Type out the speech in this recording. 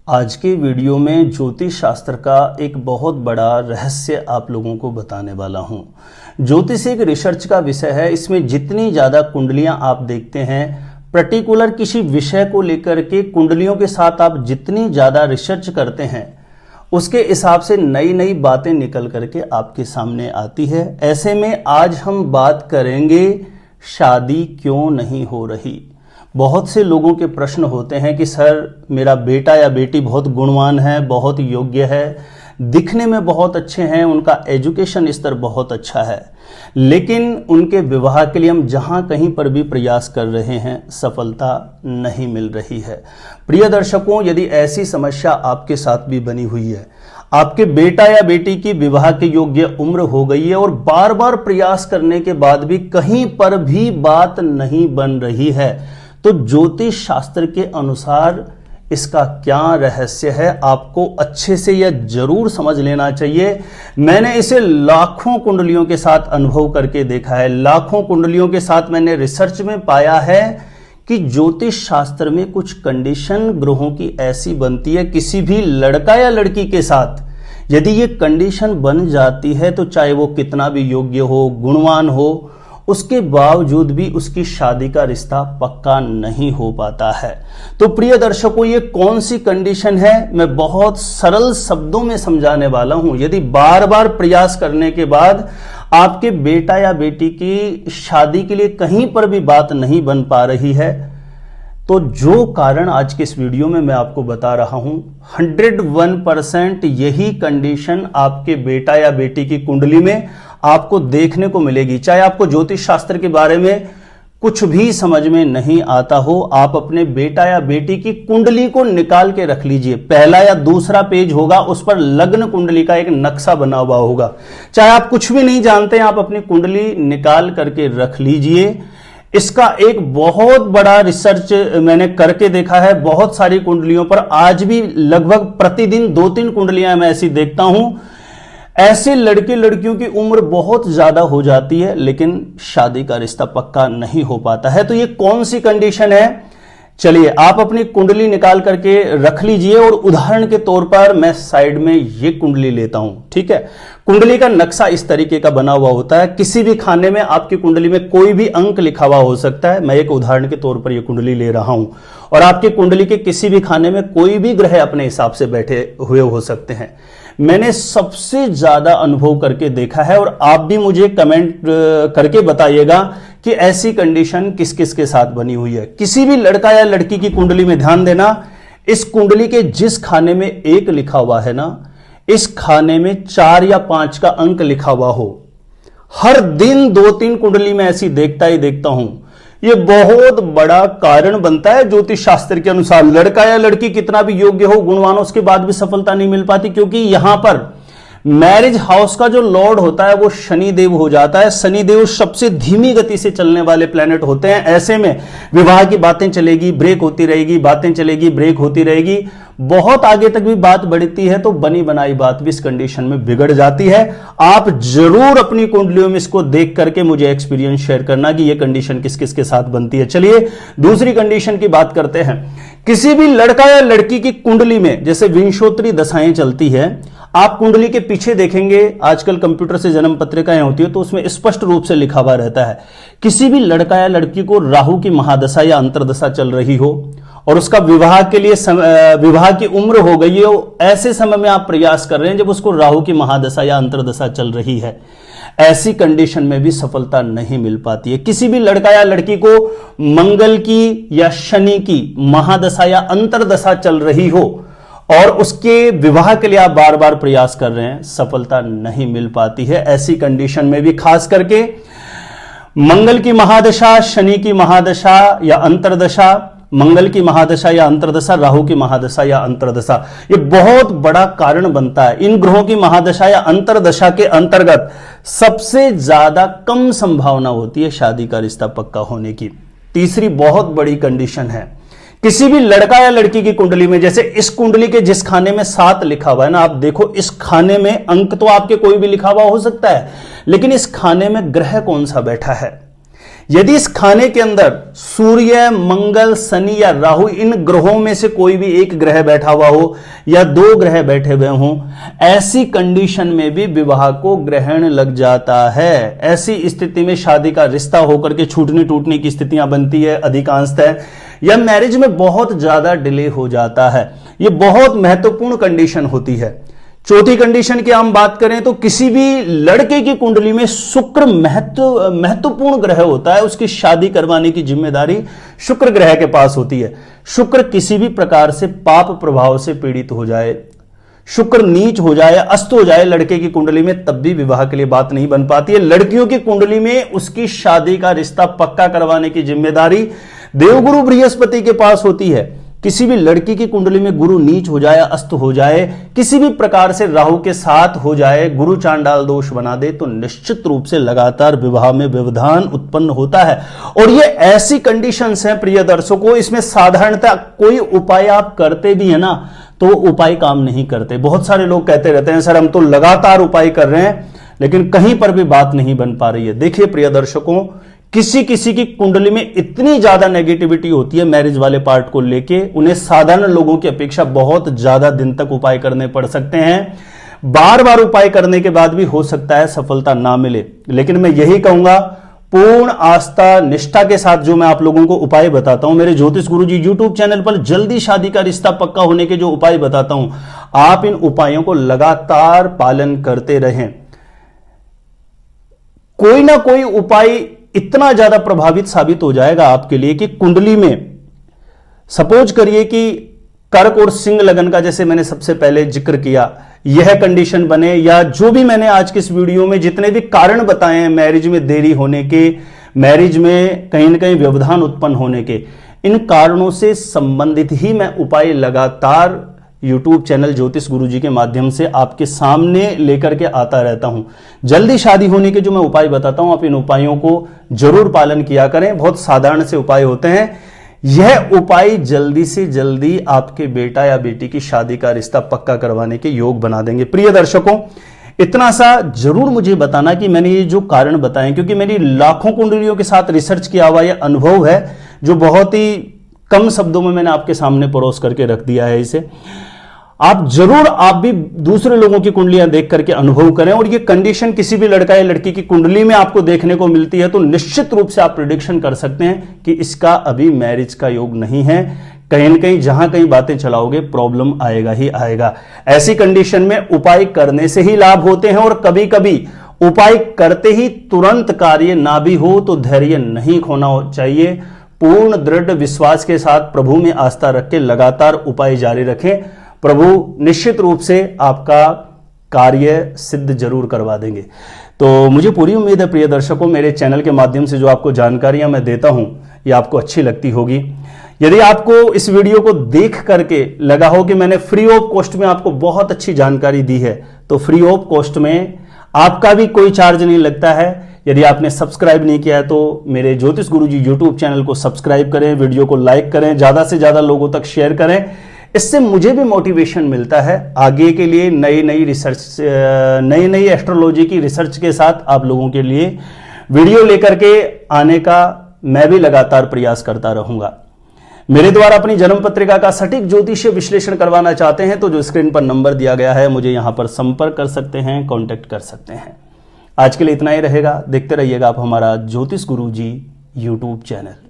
आज के वीडियो में ज्योतिष शास्त्र का एक बहुत बड़ा रहस्य आप लोगों को बताने वाला हूं। ज्योतिष एक रिसर्च का विषय है। इसमें जितनी ज़्यादा कुंडलियां आप देखते हैं, पर्टिकुलर किसी विषय को लेकर के कुंडलियों के साथ आप जितनी ज़्यादा रिसर्च करते हैं, उसके हिसाब से नई नई बातें निकल करके आपके सामने आती है। ऐसे में आज हम बात करेंगे शादी क्यों नहीं हो रही। बहुत से लोगों के प्रश्न होते हैं कि सर मेरा बेटा या बेटी बहुत गुणवान है, बहुत योग्य है, दिखने में बहुत अच्छे हैं, उनका एजुकेशन स्तर बहुत अच्छा है, लेकिन उनके विवाह के लिए हम जहां कहीं पर भी प्रयास कर रहे हैं सफलता नहीं मिल रही है। प्रिय दर्शकों, यदि ऐसी समस्या आपके साथ भी बनी हुई है, आपके बेटा या बेटी की विवाह के योग्य उम्र हो गई है और बार बार प्रयास करने के बाद भी कहीं पर भी बात नहीं बन रही है, तो ज्योतिष शास्त्र के अनुसार इसका क्या रहस्य है, आपको अच्छे से यह जरूर समझ लेना चाहिए। मैंने इसे लाखों कुंडलियों के साथ अनुभव करके देखा है, लाखों कुंडलियों के साथ मैंने रिसर्च में पाया है कि ज्योतिष शास्त्र में कुछ कंडीशन ग्रहों की ऐसी बनती है, किसी भी लड़का या लड़की के साथ यदि ये कंडीशन बन जाती है तो चाहे वो कितना भी योग्य हो, गुणवान हो, उसके बावजूद भी उसकी शादी का रिश्ता पक्का नहीं हो पाता है। तो प्रिय दर्शकों, ये कौन सी कंडीशन है मैं बहुत सरल शब्दों में समझाने वाला हूं। यदि बार बार प्रयास करने के बाद आपके बेटा या बेटी की शादी के लिए कहीं पर भी बात नहीं बन पा रही है, तो जो कारण आज के इस वीडियो में मैं आपको बता रहा हूं, 101% यही कंडीशन आपके बेटा या बेटी की कुंडली में आपको देखने को मिलेगी। चाहे आपको ज्योतिष शास्त्र के बारे में कुछ भी समझ में नहीं आता हो, आप अपने बेटा या बेटी की कुंडली को निकाल के रख लीजिए। पहला या दूसरा पेज होगा, उस पर लग्न कुंडली का एक नक्शा बना हुआ होगा। चाहे आप कुछ भी नहीं जानते हैं, आप अपनी कुंडली निकाल करके रख लीजिए। इसका एक बहुत बड़ा रिसर्च मैंने करके देखा है। बहुत सारी कुंडलियों पर आज भी लगभग प्रतिदिन 2-3 कुंडलियां मैं ऐसी देखता हूं। ऐसे लड़के लड़कियों की उम्र बहुत ज्यादा हो जाती है लेकिन शादी का रिश्ता पक्का नहीं हो पाता है। तो ये कौन सी कंडीशन है, चलिए आप अपनी कुंडली निकाल करके रख लीजिए और उदाहरण के तौर पर मैं साइड में ये कुंडली लेता हूं। ठीक है, कुंडली का नक्शा इस तरीके का बना हुआ होता है। किसी भी खाने में आपकी कुंडली में कोई भी अंक लिखा हुआ हो सकता है। मैं एक उदाहरण के तौर पर यह कुंडली ले रहा हूं और आपकी कुंडली के किसी भी खाने में कोई भी ग्रह अपने हिसाब से बैठे हुए हो सकते हैं। मैंने सबसे ज्यादा अनुभव करके देखा है और आप भी मुझे कमेंट करके बताइएगा कि ऐसी कंडीशन किस किस के साथ बनी हुई है। किसी भी लड़का या लड़की की कुंडली में ध्यान देना, इस कुंडली के जिस खाने में 1 लिखा हुआ है ना, इस खाने में 4 या 5 का अंक लिखा हुआ हो। हर दिन 2-3 कुंडली में ऐसी देखता ही देखता हूं। यह बहुत बड़ा कारण बनता है ज्योतिष शास्त्र के अनुसार। लड़का या लड़की कितना भी योग्य हो, गुणवान हो, उसके बाद भी सफलता नहीं मिल पाती, क्योंकि यहां पर मैरिज हाउस का जो लॉर्ड होता है वो शनि देव हो जाता है। शनि देव सबसे धीमी गति से चलने वाले प्लेनेट होते हैं। ऐसे में विवाह की बातें चलेगी, ब्रेक होती रहेगी, बातें चलेगी, ब्रेक होती रहेगी, बहुत आगे तक भी बात बढ़ती है तो बनी बनाई बात भी इस कंडीशन में बिगड़ जाती है। आप जरूर अपनी कुंडलियों में इसको देख करके मुझे एक्सपीरियंस शेयर करना कि यह कंडीशन किस किस के साथ बनती है। चलिए दूसरी कंडीशन की बात करते हैं। किसी भी लड़का या लड़की की कुंडली में जैसे विंशोत्तरी दशाएं चलती है, आप कुंडली के पीछे देखेंगे, आजकल कंप्यूटर से जन्म पत्रिकाएं होती है तो उसमें स्पष्ट रूप से लिखा हुआ रहता है। किसी भी लड़का या लड़की को राहु की महादशा या अंतरदशा चल रही हो और उसका विवाह के लिए विवाह की उम्र हो गई हो, ऐसे समय में आप प्रयास कर रहे हैं जब उसको राहु की महादशा या अंतरदशा चल रही है, ऐसी कंडीशन में भी सफलता नहीं मिल पाती है। किसी भी लड़का या लड़की को मंगल की या शनि की महादशा या अंतरदशा चल रही हो और उसके विवाह के लिए आप बार बार प्रयास कर रहे हैं, सफलता नहीं मिल पाती है। ऐसी कंडीशन में भी खास करके मंगल की महादशा, शनि की महादशा या अंतरदशा, मंगल की महादशा या अंतरदशा, राहु की महादशा या अंतरदशा, ये बहुत बड़ा कारण बनता है। इन ग्रहों की महादशा या अंतरदशा के अंतर्गत सबसे ज्यादा कम संभावना होती है शादी का रिश्ता पक्का होने की। तीसरी बहुत बड़ी कंडीशन है, किसी भी लड़का या लड़की की कुंडली में, जैसे इस कुंडली के जिस खाने में 7 लिखा हुआ है ना, आप देखो इस खाने में अंक तो आपके कोई भी लिखा हुआ हो सकता है, लेकिन इस खाने में ग्रह कौन सा बैठा है, यदि इस खाने के अंदर सूर्य, मंगल, शनि या राहु, इन ग्रहों में से कोई भी एक ग्रह बैठा हुआ हो या दो ग्रह बैठे हुए हों, ऐसी कंडीशन में भी विवाह को ग्रहण लग जाता है। ऐसी स्थिति में शादी का रिश्ता होकर के छूटने टूटने की स्थितियां बनती है अधिकांशतः, या मैरिज में बहुत ज्यादा डिले हो जाता है। यह बहुत महत्वपूर्ण कंडीशन होती है। चौथी कंडीशन की हम बात करें तो किसी भी लड़के की कुंडली में शुक्र महत्वपूर्ण ग्रह होता है। उसकी शादी करवाने की जिम्मेदारी शुक्र ग्रह के पास होती है। शुक्र किसी भी प्रकार से पाप प्रभाव से पीड़ित हो जाए, शुक्र नीच हो जाए, अस्त हो जाए लड़के की कुंडली में, तब भी विवाह के लिए बात नहीं बन पाती है। लड़कियों की कुंडली में उसकी शादी का रिश्ता पक्का करवाने की जिम्मेदारी देवगुरु बृहस्पति के पास होती है। किसी भी लड़की की कुंडली में गुरु नीच हो जाए, अस्त हो जाए, किसी भी प्रकार से राहु के साथ हो जाए, गुरु चांडाल दोष बना दे, तो निश्चित रूप से लगातार विवाह में व्यवधान उत्पन्न होता है। और ये ऐसी कंडीशंस हैं प्रिय दर्शकों, इसमें साधारणतः कोई उपाय आप करते भी है ना तो उपाय काम नहीं करते। बहुत सारे लोग कहते रहते हैं सर हम तो लगातार उपाय कर रहे हैं लेकिन कहीं पर भी बात नहीं बन पा रही है। देखिए प्रिय दर्शकों, किसी किसी की कुंडली में इतनी ज्यादा नेगेटिविटी होती है मैरिज वाले पार्ट को लेके, उन्हें साधारण लोगों की अपेक्षा बहुत ज्यादा दिन तक उपाय करने पड़ सकते हैं। बार बार उपाय करने के बाद भी हो सकता है सफलता ना मिले। लेकिन मैं यही कहूंगा, पूर्ण आस्था निष्ठा के साथ जो मैं आप लोगों को उपाय बताता हूं, मेरे ज्योतिष गुरुजी यूट्यूब चैनल पर जल्दी शादी का रिश्ता पक्का होने के जो उपाय बताता हूं, आप इन उपायों को लगातार पालन करते रहें। कोई ना कोई उपाय इतना ज्यादा प्रभावित साबित हो जाएगा आपके लिए कि कुंडली में सपोज करिए कि कर्क और सिंह लगन का, जैसे मैंने सबसे पहले जिक्र किया, यह कंडीशन बने, या जो भी मैंने आज के इस वीडियो में जितने भी कारण बताए हैं मैरिज में देरी होने के, मैरिज में कहीं ना कहीं व्यवधान उत्पन्न होने के, इन कारणों से संबंधित ही मैं उपाय लगातार YouTube चैनल ज्योतिष गुरुजी के माध्यम से आपके सामने लेकर के आता रहता हूं। जल्दी शादी होने के जो मैं उपाय बताता हूं, आप इन उपायों को जरूर पालन किया करें। बहुत साधारण से उपाय होते हैं। यह उपाय जल्दी से जल्दी आपके बेटा या बेटी की शादी का रिश्ता पक्का करवाने के योग बना देंगे। प्रिय दर्शकों, इतना सा जरूर मुझे बताना कि मैंने ये जो कारण बताए, क्योंकि मेरी लाखों कुंडलियों के साथ रिसर्च किया हुआ यह अनुभव है जो बहुत ही कम शब्दों में मैंने आपके सामने परोस करके रख दिया है। इसे आप जरूर, आप भी दूसरे लोगों की कुंडलियां देख करके अनुभव करें, और ये कंडीशन किसी भी लड़का या लड़की की कुंडली में आपको देखने को मिलती है तो निश्चित रूप से आप प्रिडिक्शन कर सकते हैं कि इसका अभी मैरिज का योग नहीं है। कहीं न कहीं जहां कहीं बातें चलाओगे प्रॉब्लम आएगा ही आएगा। ऐसी कंडीशन में उपाय करने से ही लाभ होते हैं, और कभी कभी उपाय करते ही तुरंत कार्य ना भी हो तो धैर्य नहीं खोना चाहिए। पूर्ण दृढ़ विश्वास के साथ प्रभु में आस्था रख के लगातार उपाय जारी रखें। प्रभु निश्चित रूप से आपका कार्य सिद्ध जरूर करवा देंगे। तो मुझे पूरी उम्मीद है प्रिय दर्शकों, मेरे चैनल के माध्यम से जो आपको जानकारियां मैं देता हूं ये आपको अच्छी लगती होगी। यदि आपको इस वीडियो को देख करके लगा हो कि मैंने फ्री ऑफ कॉस्ट में आपको बहुत अच्छी जानकारी दी है, तो फ्री ऑफ कॉस्ट में आपका भी कोई चार्ज नहीं लगता है। यदि आपने सब्सक्राइब नहीं किया है तो मेरे ज्योतिष गुरुजी यूट्यूब चैनल को सब्सक्राइब करें, वीडियो को लाइक करें, ज्यादा से ज्यादा लोगों तक शेयर करें। इससे मुझे भी मोटिवेशन मिलता है आगे के लिए नई नई एस्ट्रोलॉजी की रिसर्च के साथ आप लोगों के लिए वीडियो लेकर के आने का मैं भी लगातार प्रयास करता रहूंगा। मेरे द्वारा अपनी जन्म पत्रिका का सटीक ज्योतिषीय विश्लेषण करवाना चाहते हैं तो जो स्क्रीन पर नंबर दिया गया है मुझे यहां पर संपर्क कर सकते हैं, कांटेक्ट कर सकते हैं। आज के लिए इतना ही रहेगा। देखते रहिएगा आप हमारा ज्योतिष गुरुजी यूट्यूब चैनल।